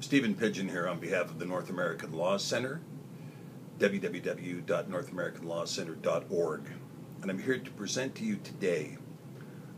Stephen Pidgeon here on behalf of the North American Law Center, www.northamericanlawcenter.org. And I'm here to present to you today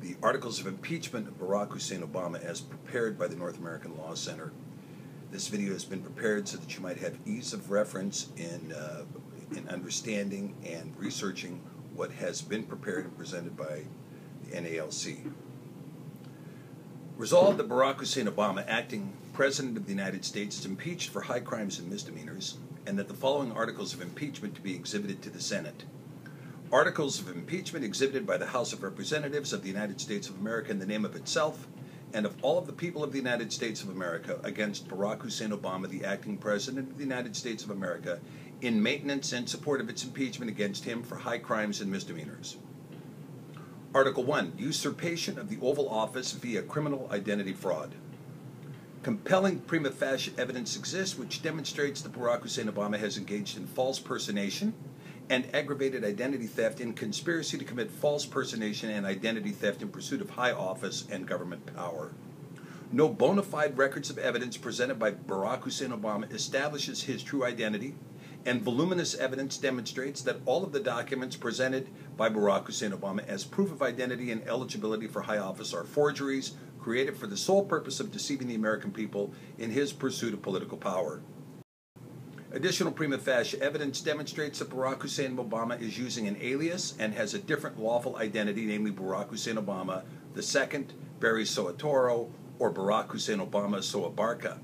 the articles of impeachment of Barack Hussein Obama as prepared by the North American Law Center. This video has been prepared so that you might have ease of reference in understanding and researching what has been prepared and presented by the NALC. Resolved that Barack Hussein Obama, acting President of the United States, is impeached for high crimes and misdemeanors, and that the following articles of impeachment to be exhibited to the Senate. Articles of impeachment exhibited by the House of Representatives of the United States of America in the name of itself and of all of the people of the United States of America against Barack Hussein Obama, the acting President of the United States of America, in maintenance and support of its impeachment against him for high crimes and misdemeanors. Article 1. Usurpation of the Oval Office via criminal identity fraud. Compelling prima facie evidence exists which demonstrates that Barack Hussein Obama has engaged in false personation and aggravated identity theft in conspiracy to commit false personation and identity theft in pursuit of high office and government power. No bona fide records of evidence presented by Barack Hussein Obama establishes his true identity, and voluminous evidence demonstrates that all of the documents presented by Barack Hussein Obama as proof of identity and eligibility for high office are forgeries created for the sole purpose of deceiving the American people in his pursuit of political power. Additional prima facie evidence demonstrates that Barack Hussein Obama is using an alias and has a different lawful identity, namely Barack Hussein Obama II, Barry Soetoro, or Barack Hussein Obama Soebarka.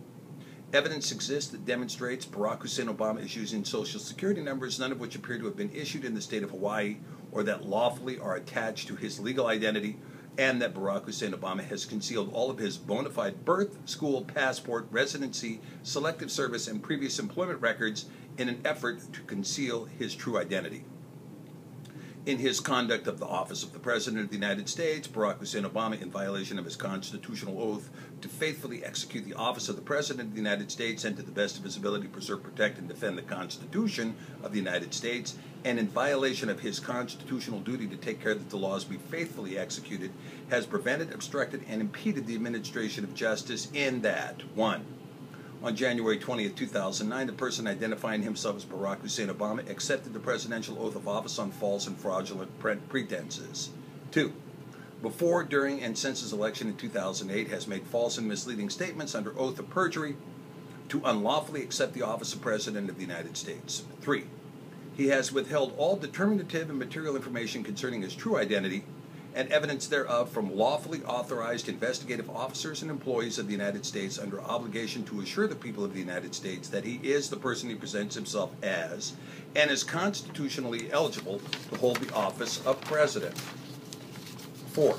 Evidence exists that demonstrates Barack Hussein Obama is using Social Security numbers, none of which appear to have been issued in the state of Hawaii or that lawfully are attached to his legal identity, and that Barack Hussein Obama has concealed all of his bona fide birth, school, passport, residency, selective service, and previous employment records in an effort to conceal his true identity. In his conduct of the office of the President of the United States, Barack Hussein Obama, in violation of his constitutional oath to faithfully execute the office of the President of the United States and to the best of his ability preserve, protect, and defend the Constitution of the United States, and in violation of his constitutional duty to take care that the laws be faithfully executed, has prevented, obstructed, and impeded the administration of justice in that 1. On January 20th, 2009, the person identifying himself as Barack Hussein Obama accepted the presidential oath of office on false and fraudulent pretenses. 2. Before, during, and since his election in 2008, has made false and misleading statements under oath of perjury to unlawfully accept the office of President of the United States. 3. He has withheld all determinative and material information concerning his true identity and evidence thereof from lawfully authorized investigative officers and employees of the United States under obligation to assure the people of the United States that he is the person he presents himself as and is constitutionally eligible to hold the office of President. 4.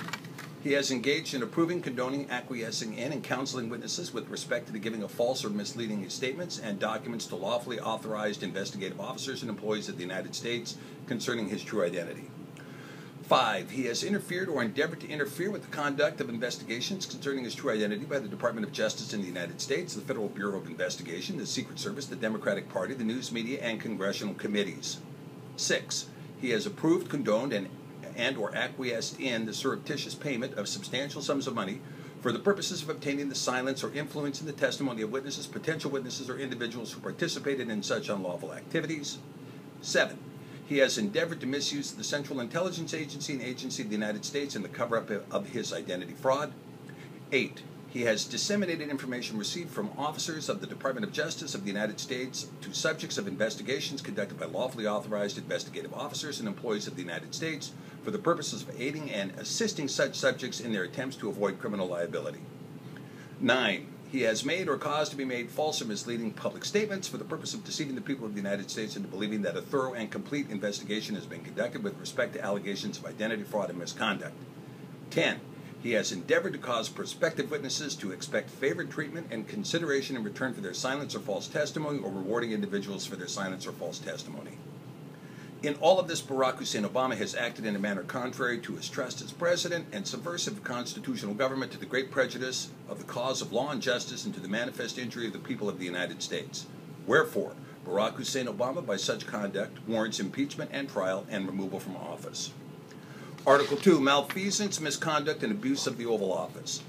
He has engaged in approving, condoning, acquiescing, and in counseling witnesses with respect to the giving of false or misleading statements and documents to lawfully authorized investigative officers and employees of the United States concerning his true identity. 5. He has interfered or endeavored to interfere with the conduct of investigations concerning his true identity by the Department of Justice in the United States, the Federal Bureau of Investigation, the Secret Service, the Democratic Party, the news media, and congressional committees. 6. He has approved, condoned, and or acquiesced in the surreptitious payment of substantial sums of money for the purposes of obtaining the silence or influence in the testimony of witnesses, potential witnesses, or individuals who participated in such unlawful activities. 7. He has endeavored to misuse the Central Intelligence Agency and Agency of the United States in the cover-up of his identity fraud. 8. He has disseminated information received from officers of the Department of Justice of the United States to subjects of investigations conducted by lawfully authorized investigative officers and employees of the United States for the purposes of aiding and assisting such subjects in their attempts to avoid criminal liability. 9. He has made or caused to be made false or misleading public statements for the purpose of deceiving the people of the United States into believing that a thorough and complete investigation has been conducted with respect to allegations of identity fraud and misconduct. 10. He has endeavored to cause prospective witnesses to expect favored treatment and consideration in return for their silence or false testimony, or rewarding individuals for their silence or false testimony. In all of this, Barack Hussein Obama has acted in a manner contrary to his trust as president and subversive of constitutional government, to the great prejudice of the cause of law and justice and to the manifest injury of the people of the United States. Wherefore, Barack Hussein Obama, by such conduct, warrants impeachment and trial and removal from office. Article 2, Malfeasance, Misconduct, and Abuse of the Oval Office.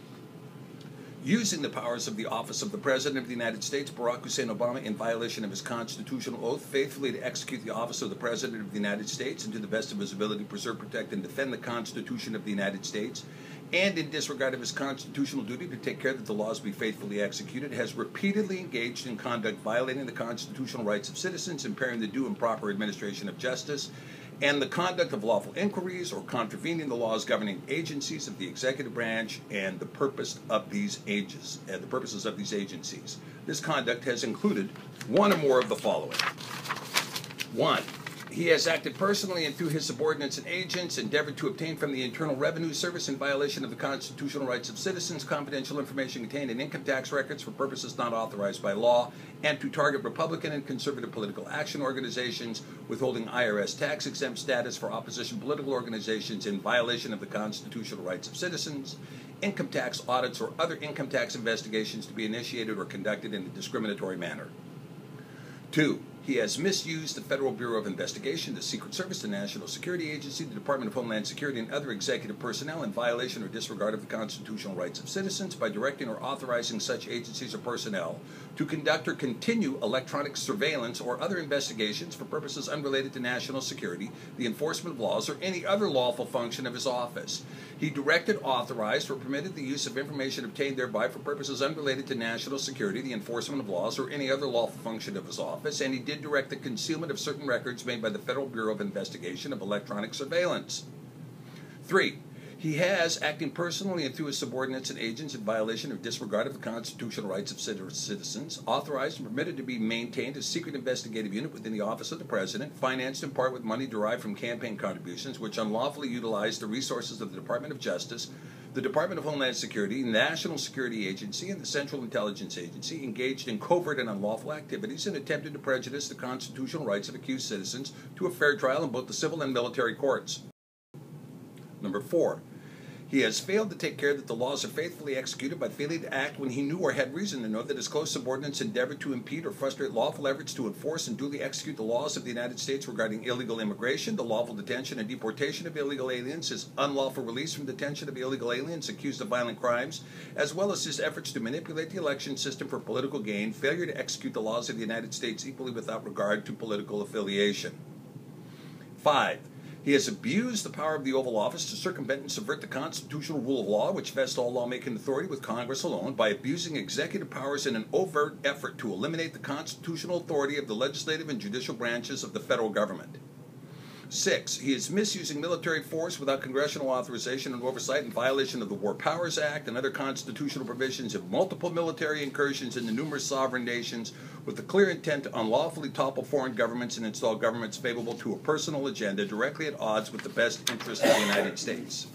using the powers of the office of the President of the United States, Barack Hussein Obama, in violation of his constitutional oath, faithfully to execute the office of the President of the United States and to the best of his ability preserve, protect, and defend the Constitution of the United States, and in disregard of his constitutional duty to take care that the laws be faithfully executed, has repeatedly engaged in conduct violating the constitutional rights of citizens, impairing the due and proper administration of justice, and the conduct of lawful inquiries or contravening the laws governing agencies of the executive branch and the purposes of these agencies. This conduct has included one or more of the following. 1. He has acted personally and through his subordinates and agents, endeavored to obtain from the Internal Revenue Service, in violation of the constitutional rights of citizens, confidential information contained in income tax records for purposes not authorized by law, and to target Republican and conservative political action organizations, withholding IRS tax-exempt status for opposition political organizations in violation of the constitutional rights of citizens, income tax audits or other income tax investigations to be initiated or conducted in a discriminatory manner. 2. He has misused the Federal Bureau of Investigation, the Secret Service, the National Security Agency, the Department of Homeland Security, and other executive personnel in violation or disregard of the constitutional rights of citizens by directing or authorizing such agencies or personnel to conduct or continue electronic surveillance or other investigations for purposes unrelated to national security, the enforcement of laws, or any other lawful function of his office. He directed, authorized, or permitted the use of information obtained thereby for purposes unrelated to national security, the enforcement of laws, or any other lawful function of his office, and he did direct the concealment of certain records made by the Federal Bureau of Investigation of electronic surveillance. 3. He has, acting personally and through his subordinates and agents in violation or disregard of the constitutional rights of citizens, authorized and permitted to be maintained a secret investigative unit within the office of the President, financed in part with money derived from campaign contributions, which unlawfully utilized the resources of the Department of Justice, the Department of Homeland Security, the National Security Agency, and the Central Intelligence Agency, engaged in covert and unlawful activities and attempted to prejudice the constitutional rights of accused citizens to a fair trial in both the civil and military courts. 4. He has failed to take care that the laws are faithfully executed by failing to act when he knew or had reason to know that his close subordinates endeavored to impede or frustrate lawful efforts to enforce and duly execute the laws of the United States regarding illegal immigration, the lawful detention and deportation of illegal aliens, his unlawful release from detention of illegal aliens accused of violent crimes, as well as his efforts to manipulate the election system for political gain, failure to execute the laws of the United States equally without regard to political affiliation. 5. He has abused the power of the Oval Office to circumvent and subvert the constitutional rule of law, which vests all lawmaking authority with Congress alone, by abusing executive powers in an overt effort to eliminate the constitutional authority of the legislative and judicial branches of the federal government. 6. He is misusing military force without congressional authorization and oversight in violation of the War Powers Act and other constitutional provisions of multiple military incursions into numerous sovereign nations with the clear intent to unlawfully topple foreign governments and install governments favorable to a personal agenda directly at odds with the best interests of the United States.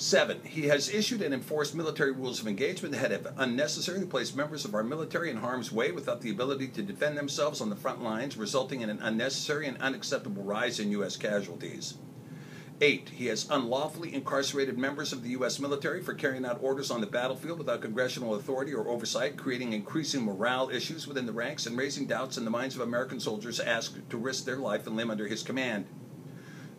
7. He has issued and enforced military rules of engagement that have unnecessarily placed members of our military in harm's way without the ability to defend themselves on the front lines, resulting in an unnecessary and unacceptable rise in U.S. casualties. 8. He has unlawfully incarcerated members of the U.S. military for carrying out orders on the battlefield without congressional authority or oversight, creating increasing morale issues within the ranks and raising doubts in the minds of American soldiers asked to risk their life and limb under his command.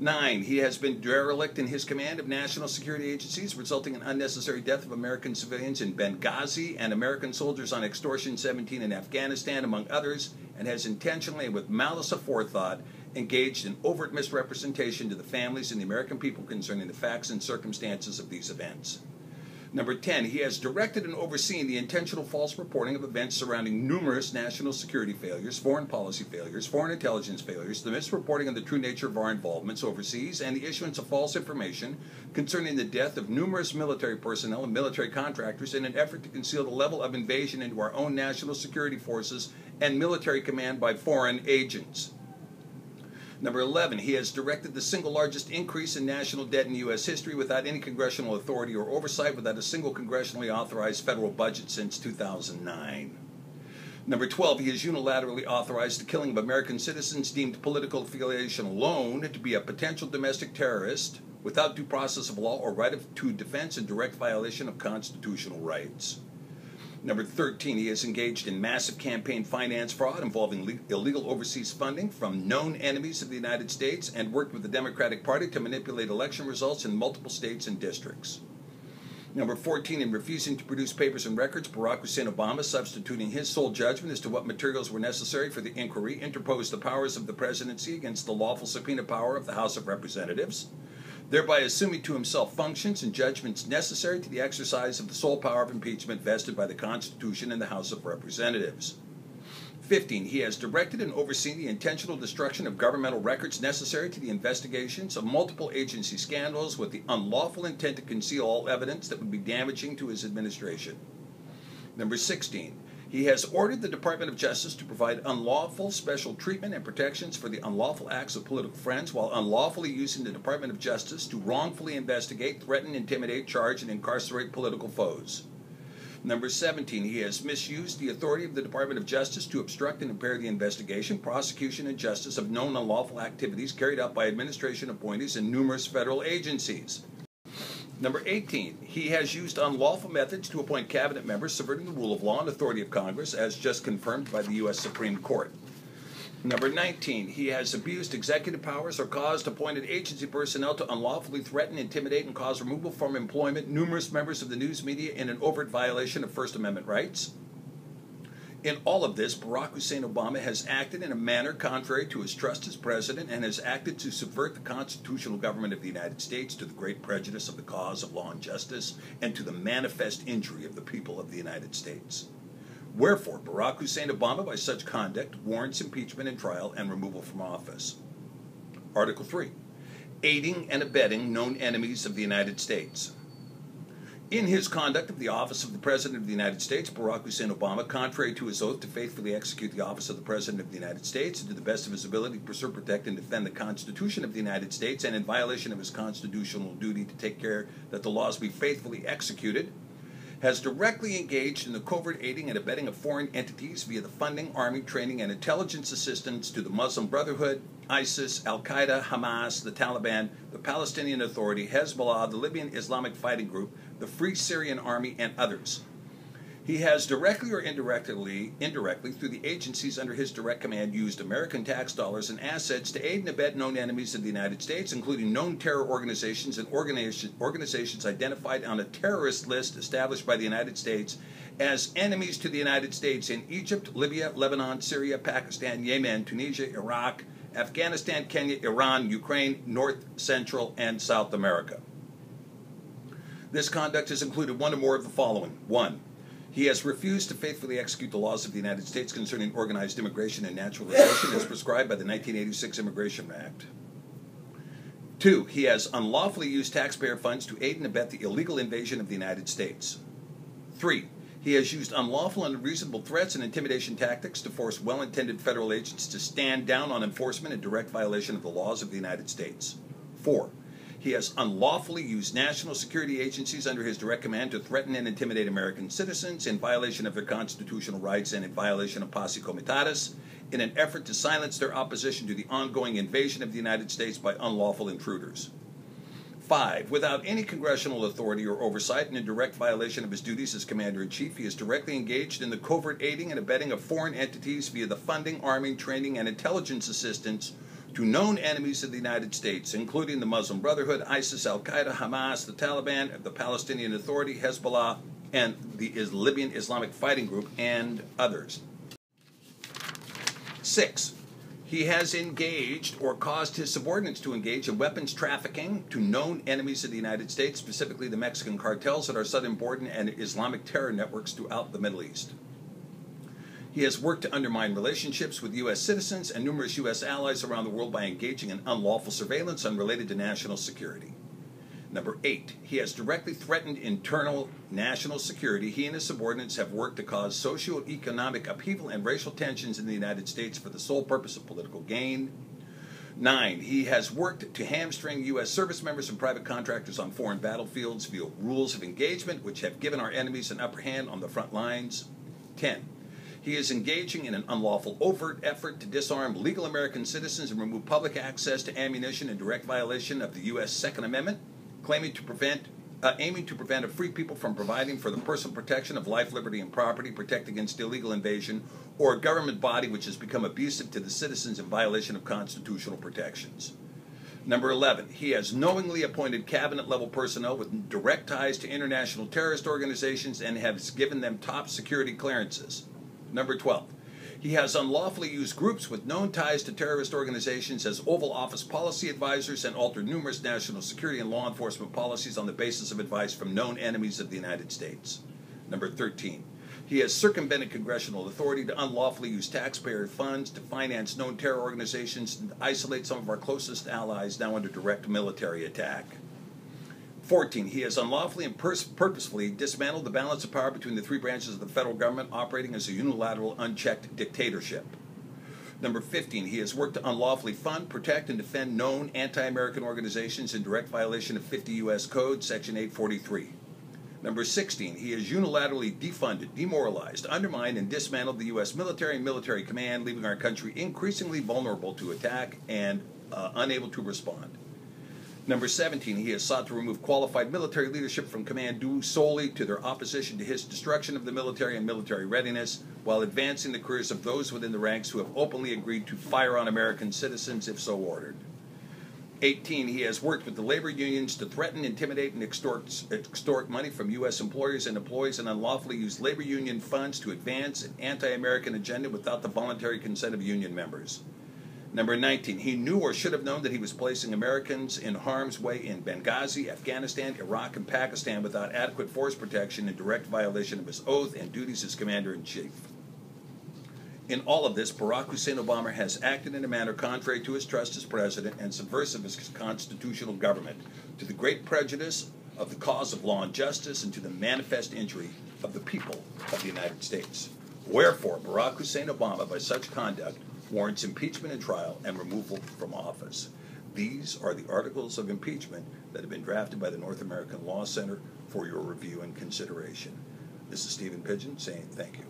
9. He has been derelict in his command of national security agencies, resulting in unnecessary death of American civilians in Benghazi and American soldiers on Extortion 17 in Afghanistan, among others, and has intentionally and with malice aforethought engaged in overt misrepresentation to the families and the American people concerning the facts and circumstances of these events. 10. He has directed and overseen the intentional false reporting of events surrounding numerous national security failures, foreign policy failures, foreign intelligence failures, the misreporting of the true nature of our involvements overseas, and the issuance of false information concerning the death of numerous military personnel and military contractors in an effort to conceal the level of invasion into our own national security forces and military command by foreign agents. 11. He has directed the single largest increase in national debt in U.S. history without any congressional authority or oversight, without a single congressionally authorized federal budget since 2009. 12. He has unilaterally authorized the killing of American citizens deemed political affiliation alone to be a potential domestic terrorist without due process of law or right to defense in direct violation of constitutional rights. 13. He has engaged in massive campaign finance fraud involving illegal overseas funding from known enemies of the United States and worked with the Democratic Party to manipulate election results in multiple states and districts. Number 14, in refusing to produce papers and records, Barack Hussein Obama, substituting his sole judgment as to what materials were necessary for the inquiry, interposed the powers of the presidency against the lawful subpoena power of the House of Representatives, thereby assuming to himself functions and judgments necessary to the exercise of the sole power of impeachment vested by the Constitution in the House of Representatives. 15. He has directed and overseen the intentional destruction of governmental records necessary to the investigations of multiple agency scandals with the unlawful intent to conceal all evidence that would be damaging to his administration. Number 16. He has ordered the Department of Justice to provide unlawful special treatment and protections for the unlawful acts of political friends while unlawfully using the Department of Justice to wrongfully investigate, threaten, intimidate, charge, and incarcerate political foes. Number 17, he has misused the authority of the Department of Justice to obstruct and impair the investigation, prosecution, and justice of known unlawful activities carried out by administration appointees in numerous federal agencies. Number 18, he has used unlawful methods to appoint cabinet members, subverting the rule of law and authority of Congress, as just confirmed by the U.S. Supreme Court. Number 19, he has abused executive powers or caused appointed agency personnel to unlawfully threaten, intimidate, and cause removal from employment numerous members of the news media in an overt violation of First Amendment rights. In all of this, Barack Hussein Obama has acted in a manner contrary to his trust as president and has acted to subvert the constitutional government of the United States to the great prejudice of the cause of law and justice and to the manifest injury of the people of the United States. Wherefore, Barack Hussein Obama, by such conduct, warrants impeachment and trial and removal from office. Article 3. Aiding and abetting known enemies of the United States. In his conduct of the office of the President of the United States, Barack Hussein Obama, contrary to his oath to faithfully execute the office of the President of the United States and to the best of his ability to preserve, protect, and defend the Constitution of the United States, and in violation of his constitutional duty to take care that the laws be faithfully executed, has directly engaged in the covert aiding and abetting of foreign entities via the funding, arming, training, and intelligence assistance to the Muslim Brotherhood, ISIS, Al-Qaeda, Hamas, the Taliban, the Palestinian Authority, Hezbollah, the Libyan Islamic Fighting Group, the Free Syrian Army, and others. He has directly or indirectly through the agencies under his direct command, used American tax dollars and assets to aid and abet known enemies of the United States, including known terror organizations and organizations identified on a terrorist list established by the United States as enemies to the United States in Egypt, Libya, Lebanon, Syria, Pakistan, Yemen, Tunisia, Iraq, Afghanistan, Kenya, Iran, Ukraine, North, Central, and South America. This conduct has included one or more of the following. 1. He has refused to faithfully execute the laws of the United States concerning organized immigration and naturalization as prescribed by the 1986 Immigration Act. 2. He has unlawfully used taxpayer funds to aid and abet the illegal invasion of the United States. 3. He has used unlawful and unreasonable threats and intimidation tactics to force well-intended federal agents to stand down on enforcement in direct violation of the laws of the United States. 4. He has unlawfully used national security agencies under his direct command to threaten and intimidate American citizens in violation of their constitutional rights and in violation of posse comitatus in an effort to silence their opposition to the ongoing invasion of the United States by unlawful intruders. 5. Without any congressional authority or oversight and in direct violation of his duties as Commander-in-Chief, he is directly engaged in the covert aiding and abetting of foreign entities via the funding, arming, training, and intelligence assistance to known enemies of the United States, including the Muslim Brotherhood, ISIS, Al-Qaeda, Hamas, the Taliban, the Palestinian Authority, Hezbollah, and the Libyan Islamic Fighting Group, and others. 6. He has engaged or caused his subordinates to engage in weapons trafficking to known enemies of the United States, specifically the Mexican cartels that are southern border and Islamic terror networks throughout the Middle East. He has worked to undermine relationships with U.S. citizens and numerous U.S. allies around the world by engaging in unlawful surveillance unrelated to national security. Number 8, he has directly threatened internal national security. He and his subordinates have worked to cause socio-economic upheaval and racial tensions in the United States for the sole purpose of political gain. 9, he has worked to hamstring U.S. service members and private contractors on foreign battlefields via rules of engagement which have given our enemies an upper hand on the front lines. 10, he is engaging in an unlawful overt effort to disarm legal American citizens and remove public access to ammunition in direct violation of the U.S. Second Amendment, aiming to prevent a free people from providing for the personal protection of life, liberty, and property, protect against illegal invasion, or a government body which has become abusive to the citizens in violation of constitutional protections. Number 11, he has knowingly appointed cabinet-level personnel with direct ties to international terrorist organizations and has given them top security clearances. Number 12, he has unlawfully used groups with known ties to terrorist organizations as Oval Office policy advisors and altered numerous national security and law enforcement policies on the basis of advice from known enemies of the United States. Number 13, he has circumvented congressional authority to unlawfully use taxpayer funds to finance known terror organizations and isolate some of our closest allies now under direct military attack. 14, he has unlawfully and purposefully dismantled the balance of power between the three branches of the federal government, operating as a unilateral, unchecked dictatorship. Number 15, he has worked to unlawfully fund, protect, and defend known anti-American organizations in direct violation of 50 U.S. Code, Section 843. Number 16, he has unilaterally defunded, demoralized, undermined, and dismantled the U.S. military and military command, leaving our country increasingly vulnerable to attack and unable to respond. Number 17, he has sought to remove qualified military leadership from command due solely to their opposition to his destruction of the military and military readiness, while advancing the careers of those within the ranks who have openly agreed to fire on American citizens if so ordered. 18, he has worked with the labor unions to threaten, intimidate, and extort money from U.S. employers and employees and unlawfully use labor union funds to advance an anti-American agenda without the voluntary consent of union members. Number 19, he knew or should have known that he was placing Americans in harm's way in Benghazi, Afghanistan, Iraq, and Pakistan without adequate force protection in direct violation of his oath and duties as Commander-in-Chief. In all of this, Barack Hussein Obama has acted in a manner contrary to his trust as president and subversive of his constitutional government, to the great prejudice of the cause of law and justice and to the manifest injury of the people of the United States. Wherefore, Barack Hussein Obama, by such conduct, warrants impeachment and trial and removal from office. These are the articles of impeachment that have been drafted by the North American Law Center for your review and consideration. This is Stephen Pidgeon saying thank you.